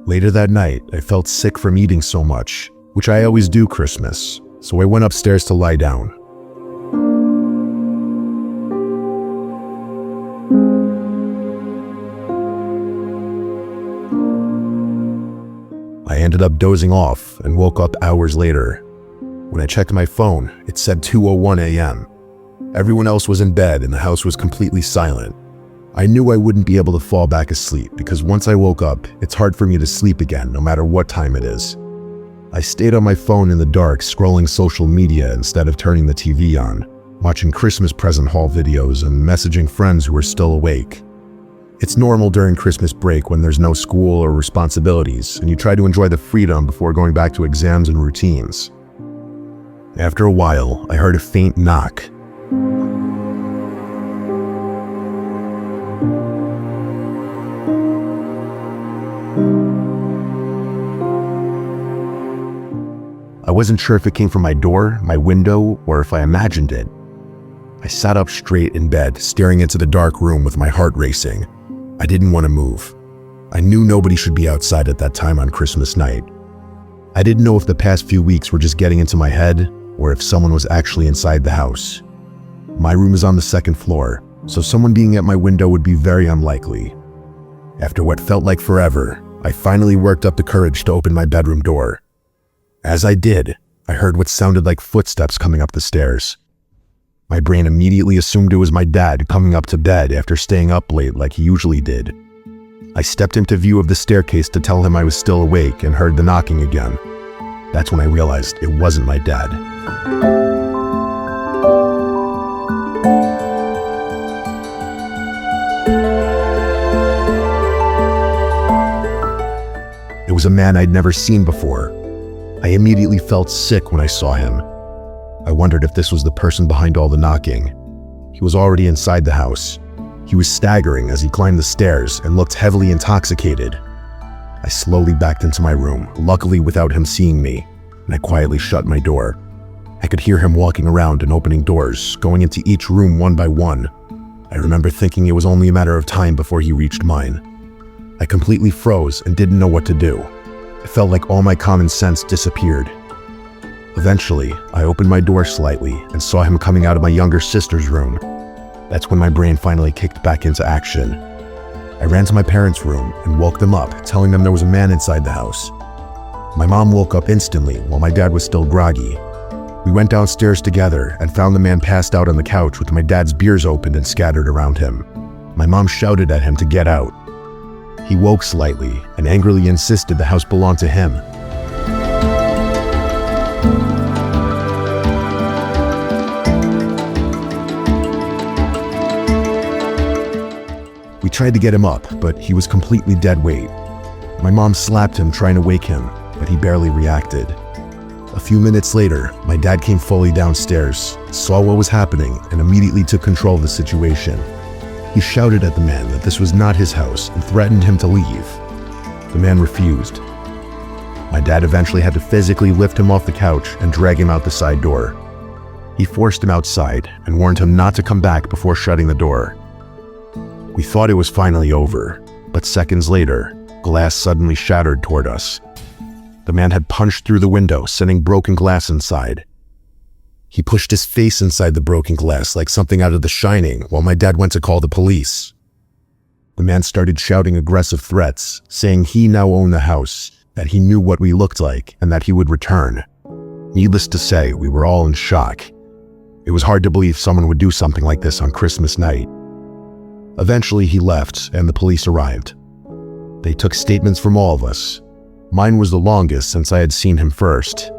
Later that night, I felt sick from eating so much, which I always do Christmas, so I went upstairs to lie down. I ended up dozing off and woke up hours later. When I checked my phone, it said 2:01 a.m. Everyone else was in bed and the house was completely silent. I knew I wouldn't be able to fall back asleep because once I woke up, it's hard for me to sleep again no matter what time it is. I stayed on my phone in the dark scrolling social media instead of turning the TV on, watching Christmas present haul videos and messaging friends who were still awake. It's normal during Christmas break when there's no school or responsibilities and you try to enjoy the freedom before going back to exams and routines. After a while, I heard a faint knock. I wasn't sure if it came from my door, my window, or if I imagined it. I sat up straight in bed, staring into the dark room with my heart racing. I didn't want to move. I knew nobody should be outside at that time on Christmas night. I didn't know if the past few weeks were just getting into my head, or if someone was actually inside the house. My room is on the second floor, so someone being at my window would be very unlikely. After what felt like forever, I finally worked up the courage to open my bedroom door. As I did, I heard what sounded like footsteps coming up the stairs. My brain immediately assumed it was my dad coming up to bed after staying up late like he usually did. I stepped into view of the staircase to tell him I was still awake and heard the knocking again. That's when I realized it wasn't my dad. It was a man I'd never seen before. I immediately felt sick when I saw him. I wondered if this was the person behind all the knocking. He was already inside the house. He was staggering as he climbed the stairs and looked heavily intoxicated. I slowly backed into my room, luckily without him seeing me, and I quietly shut my door. I could hear him walking around and opening doors, going into each room one by one. I remember thinking it was only a matter of time before he reached mine. I completely froze and didn't know what to do. It felt like all my common sense disappeared. Eventually, I opened my door slightly and saw him coming out of my younger sister's room. That's when my brain finally kicked back into action. I ran to my parents' room and woke them up, telling them there was a man inside the house. My mom woke up instantly while my dad was still groggy. We went downstairs together and found the man passed out on the couch with my dad's beers opened and scattered around him. My mom shouted at him to get out. He woke slightly and angrily insisted the house belonged to him. We tried to get him up, but he was completely dead weight. My mom slapped him trying to wake him, but he barely reacted. A few minutes later, my dad came fully downstairs, saw what was happening, and immediately took control of the situation. He shouted at the man that this was not his house and threatened him to leave. The man refused. My dad eventually had to physically lift him off the couch and drag him out the side door. He forced him outside and warned him not to come back before shutting the door. We thought it was finally over, but seconds later, glass suddenly shattered toward us. The man had punched through the window, sending broken glass inside. He pushed his face inside the broken glass like something out of The Shining while my dad went to call the police. The man started shouting aggressive threats, saying he now owned the house, that he knew what we looked like, and that he would return. Needless to say, we were all in shock. It was hard to believe someone would do something like this on Christmas night. Eventually he left and the police arrived. They took statements from all of us. Mine was the longest since I had seen him first.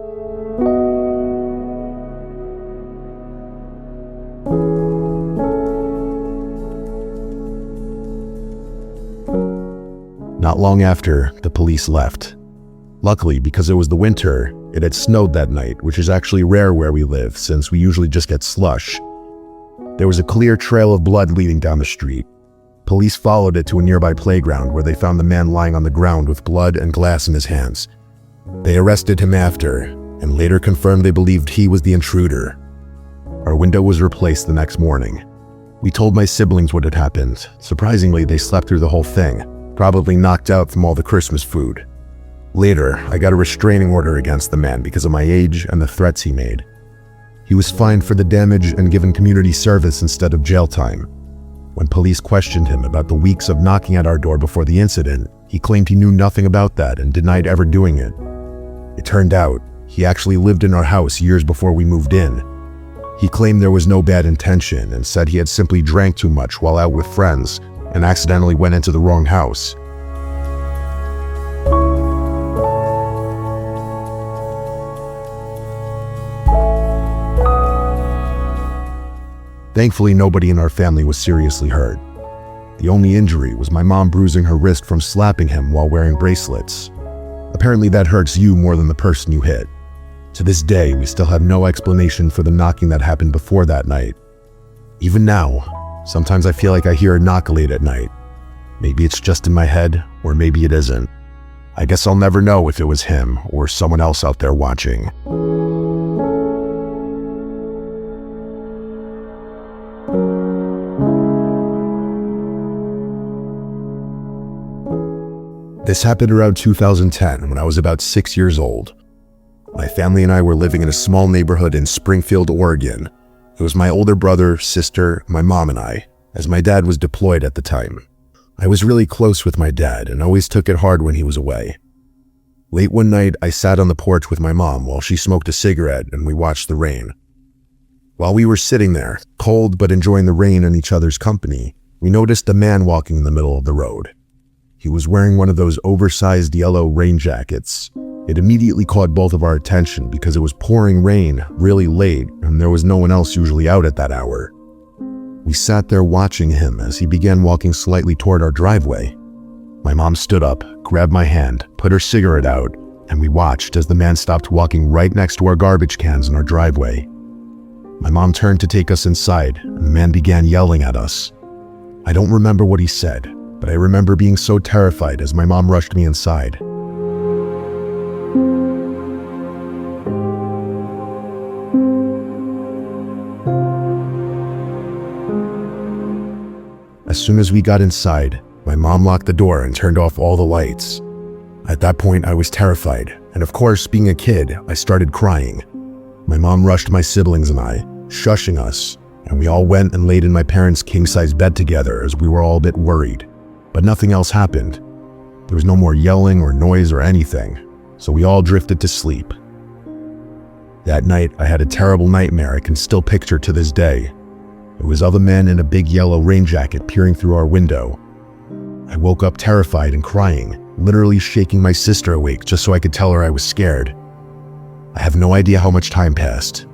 Not long after, the police left. Luckily, because it was the winter, it had snowed that night, which is actually rare where we live since we usually just get slush. There was a clear trail of blood leading down the street. Police followed it to a nearby playground where they found the man lying on the ground with blood and glass in his hands. They arrested him after, and later confirmed they believed he was the intruder. Our window was replaced the next morning. We told my siblings what had happened. Surprisingly, they slept through the whole thing, probably knocked out from all the Christmas food. Later, I got a restraining order against the man because of my age and the threats he made. He was fined for the damage and given community service instead of jail time. When police questioned him about the weeks of knocking at our door before the incident, he claimed he knew nothing about that and denied ever doing it. It turned out, he actually lived in our house years before we moved in. He claimed there was no bad intention and said he had simply drank too much while out with friends and accidentally went into the wrong house. Thankfully, nobody in our family was seriously hurt. The only injury was my mom bruising her wrist from slapping him while wearing bracelets. Apparently that hurts you more than the person you hit. To this day, we still have no explanation for the knocking that happened before that night. Even now, sometimes I feel like I hear a knock late at night. Maybe it's just in my head, or maybe it isn't. I guess I'll never know if it was him or someone else out there watching. This happened around 2010 when I was about 6 years old. My family and I were living in a small neighborhood in Springfield, Oregon. It was my older brother, sister, my mom, and I, as my dad was deployed at the time. I was really close with my dad and always took it hard when he was away. Late one night, I sat on the porch with my mom while she smoked a cigarette and we watched the rain. While we were sitting there, cold but enjoying the rain and each other's company, we noticed a man walking in the middle of the road. He was wearing one of those oversized yellow rain jackets. It immediately caught both of our attention because it was pouring rain really late and there was no one else usually out at that hour. We sat there watching him as he began walking slightly toward our driveway. My mom stood up, grabbed my hand, put her cigarette out, and we watched as the man stopped walking right next to our garbage cans in our driveway. My mom turned to take us inside and the man began yelling at us. I don't remember what he said, but I remember being so terrified as my mom rushed me inside. As soon as we got inside, my mom locked the door and turned off all the lights. At that point, I was terrified, and of course, being a kid, I started crying. My mom rushed my siblings and I, shushing us, and we all went and laid in my parents' king-size bed together as we were all a bit worried. But nothing else happened. There was no more yelling or noise or anything, so we all drifted to sleep. That night, I had a terrible nightmare I can still picture to this day. It was of a man in a big yellow rain jacket peering through our window. I woke up terrified and crying, literally shaking my sister awake just so I could tell her I was scared. I have no idea how much time passed.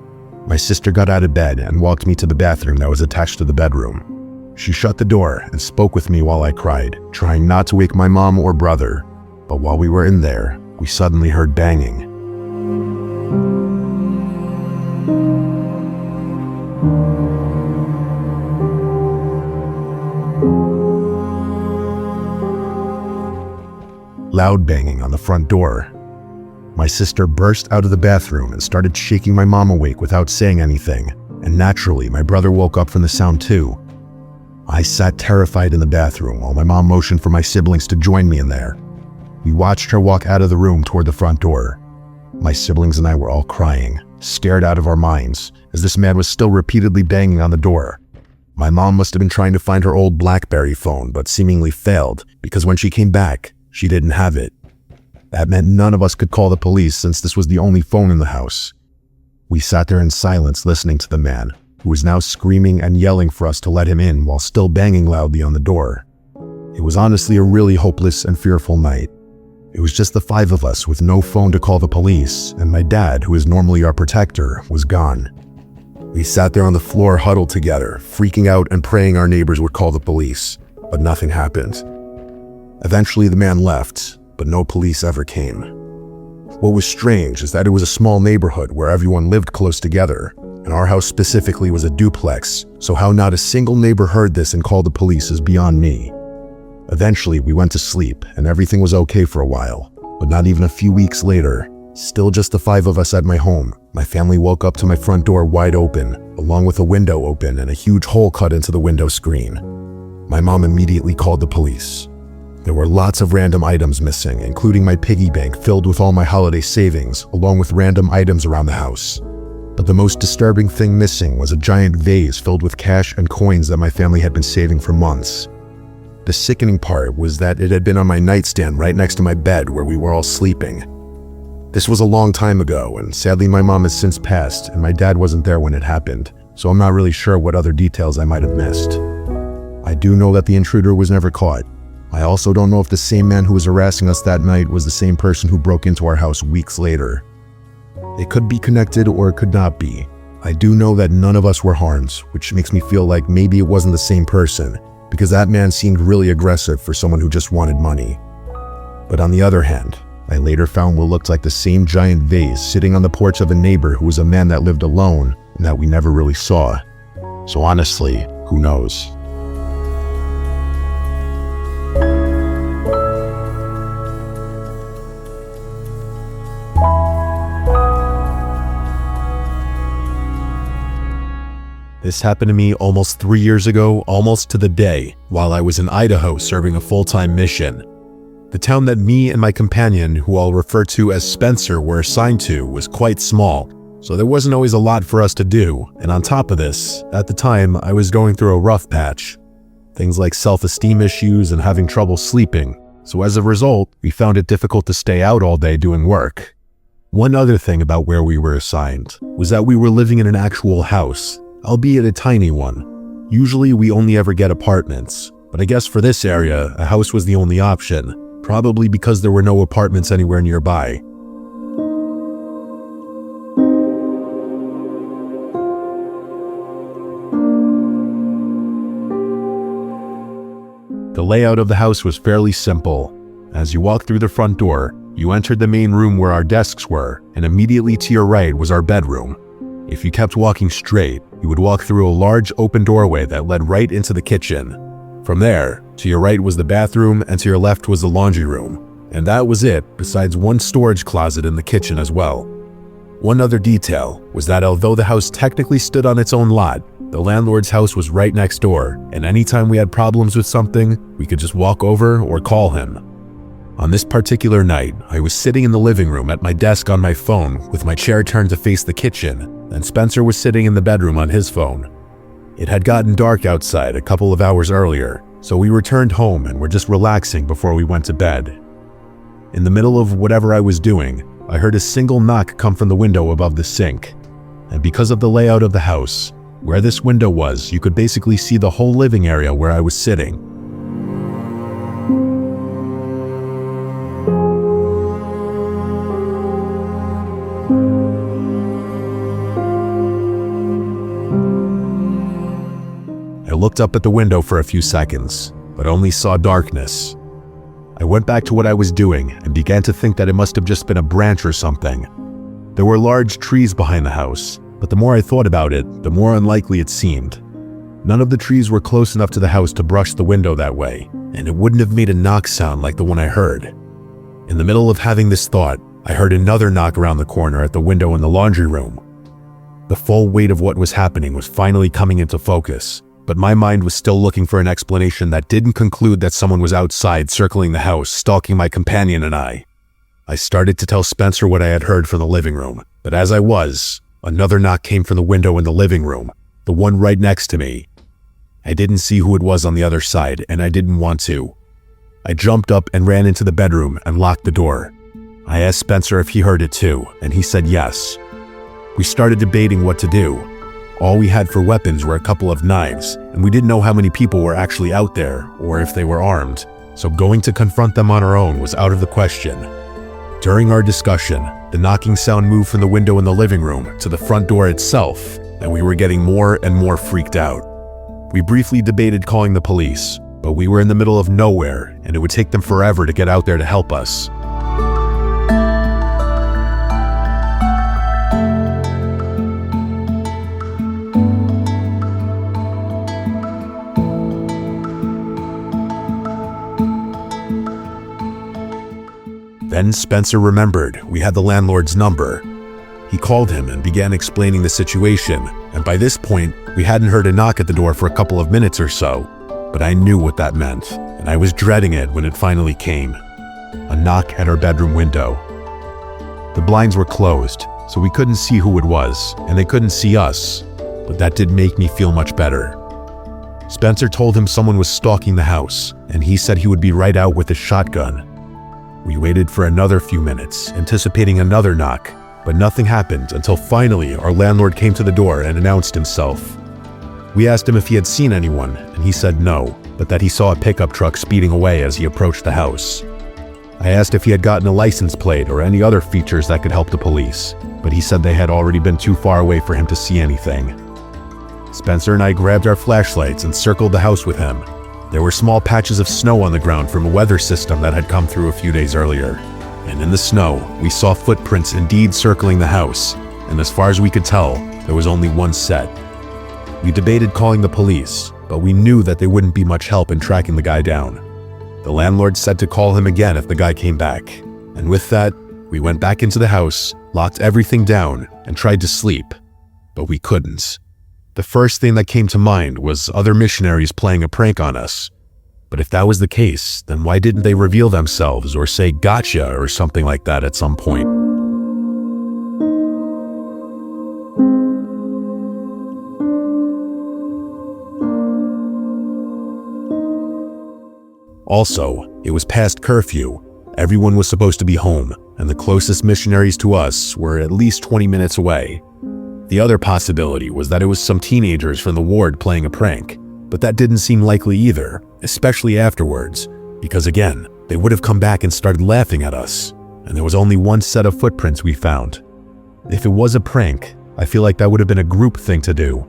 My sister got out of bed and walked me to the bathroom that was attached to the bedroom. She shut the door and spoke with me while I cried, trying not to wake my mom or brother. But while we were in there, we suddenly heard banging. Loud banging on the front door. My sister burst out of the bathroom and started shaking my mom awake without saying anything, and naturally, my brother woke up from the sound too. I sat terrified in the bathroom while my mom motioned for my siblings to join me in there. We watched her walk out of the room toward the front door. My siblings and I were all crying, scared out of our minds, as this man was still repeatedly banging on the door. My mom must have been trying to find her old BlackBerry phone, but seemingly failed, because when she came back, she didn't have it. That meant none of us could call the police since this was the only phone in the house. We sat there in silence listening to the man, who was now screaming and yelling for us to let him in while still banging loudly on the door. It was honestly a really hopeless and fearful night. It was just the 5 of us with no phone to call the police, and my dad, who is normally our protector, was gone. We sat there on the floor huddled together, freaking out and praying our neighbors would call the police, but nothing happened. Eventually the man left, but no police ever came. What was strange is that it was a small neighborhood where everyone lived close together, and our house specifically was a duplex, so how not a single neighbor heard this and called the police is beyond me. Eventually, we went to sleep, and everything was okay for a while, but not even a few weeks later, still just the 5 of us at my home, my family woke up to my front door wide open, along with a window open and a huge hole cut into the window screen. My mom immediately called the police. There were lots of random items missing, including my piggy bank filled with all my holiday savings, along with random items around the house. But the most disturbing thing missing was a giant vase filled with cash and coins that my family had been saving for months. The sickening part was that it had been on my nightstand right next to my bed where we were all sleeping. This was a long time ago, and sadly my mom has since passed, and my dad wasn't there when it happened, so I'm not really sure what other details I might have missed. I do know that the intruder was never caught. I also don't know if the same man who was harassing us that night was the same person who broke into our house weeks later. It could be connected or it could not be. I do know that none of us were harmed, which makes me feel like maybe it wasn't the same person, because that man seemed really aggressive for someone who just wanted money. But on the other hand, I later found what looked like the same giant vase sitting on the porch of a neighbor who was a man that lived alone and that we never really saw. So honestly, who knows? This happened to me almost 3 years ago, almost to the day, while I was in Idaho serving a full-time mission. The town that me and my companion, who I'll refer to as Spencer, were assigned to was quite small, so there wasn't always a lot for us to do, and on top of this, at the time, I was going through a rough patch. Things like self-esteem issues and having trouble sleeping, so as a result, we found it difficult to stay out all day doing work. One other thing about where we were assigned was that we were living in an actual house, albeit a tiny one. Usually we only ever get apartments, but I guess for this area, a house was the only option, probably because there were no apartments anywhere nearby. The layout of the house was fairly simple. As you walked through the front door, you entered the main room where our desks were, and immediately to your right was our bedroom. If you kept walking straight, you would walk through a large open doorway that led right into the kitchen. From there, to your right was the bathroom and to your left was the laundry room. And that was it, besides one storage closet in the kitchen as well. One other detail was that although the house technically stood on its own lot, the landlord's house was right next door, and anytime we had problems with something, we could just walk over or call him. On this particular night, I was sitting in the living room at my desk on my phone with my chair turned to face the kitchen, and Spencer was sitting in the bedroom on his phone. It had gotten dark outside a couple of hours earlier, so we returned home and were just relaxing before we went to bed. In the middle of whatever I was doing, I heard a single knock come from the window above the sink. And because of the layout of the house, where this window was, you could basically see the whole living area where I was sitting. I looked up at the window for a few seconds, but only saw darkness. I went back to what I was doing and began to think that it must have just been a branch or something. There were large trees behind the house, but the more I thought about it, the more unlikely it seemed. None of the trees were close enough to the house to brush the window that way, and it wouldn't have made a knock sound like the one I heard. In the middle of having this thought, I heard another knock around the corner at the window in the laundry room. The full weight of what was happening was finally coming into focus, but my mind was still looking for an explanation that didn't conclude that someone was outside circling the house, stalking my companion and I. I started to tell Spencer what I had heard from the living room, but as I was, another knock came from the window in the living room, the one right next to me. I didn't see who it was on the other side, and I didn't want to. I jumped up and ran into the bedroom and locked the door. I asked Spencer if he heard it too, and he said yes. We started debating what to do. All we had for weapons were a couple of knives, and we didn't know how many people were actually out there, or if they were armed, so going to confront them on our own was out of the question. During our discussion, the knocking sound moved from the window in the living room to the front door itself, and we were getting more and more freaked out. We briefly debated calling the police, but we were in the middle of nowhere, and it would take them forever to get out there to help us. Then Spencer remembered we had the landlord's number. He called him and began explaining the situation, and by this point, we hadn't heard a knock at the door for a couple of minutes or so, but I knew what that meant, and I was dreading it when it finally came. A knock at our bedroom window. The blinds were closed, so we couldn't see who it was, and they couldn't see us, but that did make me feel much better. Spencer told him someone was stalking the house, and he said he would be right out with his shotgun. We waited for another few minutes, anticipating another knock, but nothing happened until finally our landlord came to the door and announced himself. We asked him if he had seen anyone, and he said no, but that he saw a pickup truck speeding away as he approached the house. I asked if he had gotten a license plate or any other features that could help the police, but he said they had already been too far away for him to see anything. Spencer and I grabbed our flashlights and circled the house with him. There were small patches of snow on the ground from a weather system that had come through a few days earlier, and in the snow, we saw footprints indeed circling the house, and as far as we could tell, there was only one set. We debated calling the police, but we knew that they wouldn't be much help in tracking the guy down. The landlord said to call him again if the guy came back, and with that, we went back into the house, locked everything down, and tried to sleep, but we couldn't. The first thing that came to mind was other missionaries playing a prank on us. But if that was the case, then why didn't they reveal themselves or say gotcha or something like that at some point? Also, it was past curfew. Everyone was supposed to be home, and the closest missionaries to us were at least 20 minutes away. The other possibility was that it was some teenagers from the ward playing a prank, but that didn't seem likely either, especially afterwards, because again, they would have come back and started laughing at us, and there was only one set of footprints we found. If it was a prank, I feel like that would have been a group thing to do.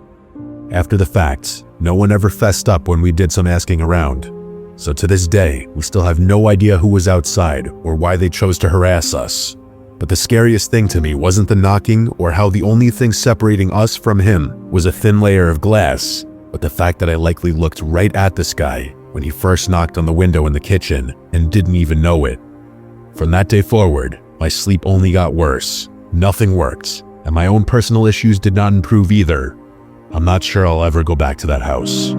After the fact, no one ever fessed up when we did some asking around, so to this day, we still have no idea who was outside or why they chose to harass us. But the scariest thing to me wasn't the knocking or how the only thing separating us from him was a thin layer of glass, but the fact that I likely looked right at this guy when he first knocked on the window in the kitchen and didn't even know it. From that day forward, my sleep only got worse, nothing worked, and my own personal issues did not improve either. I'm not sure I'll ever go back to that house.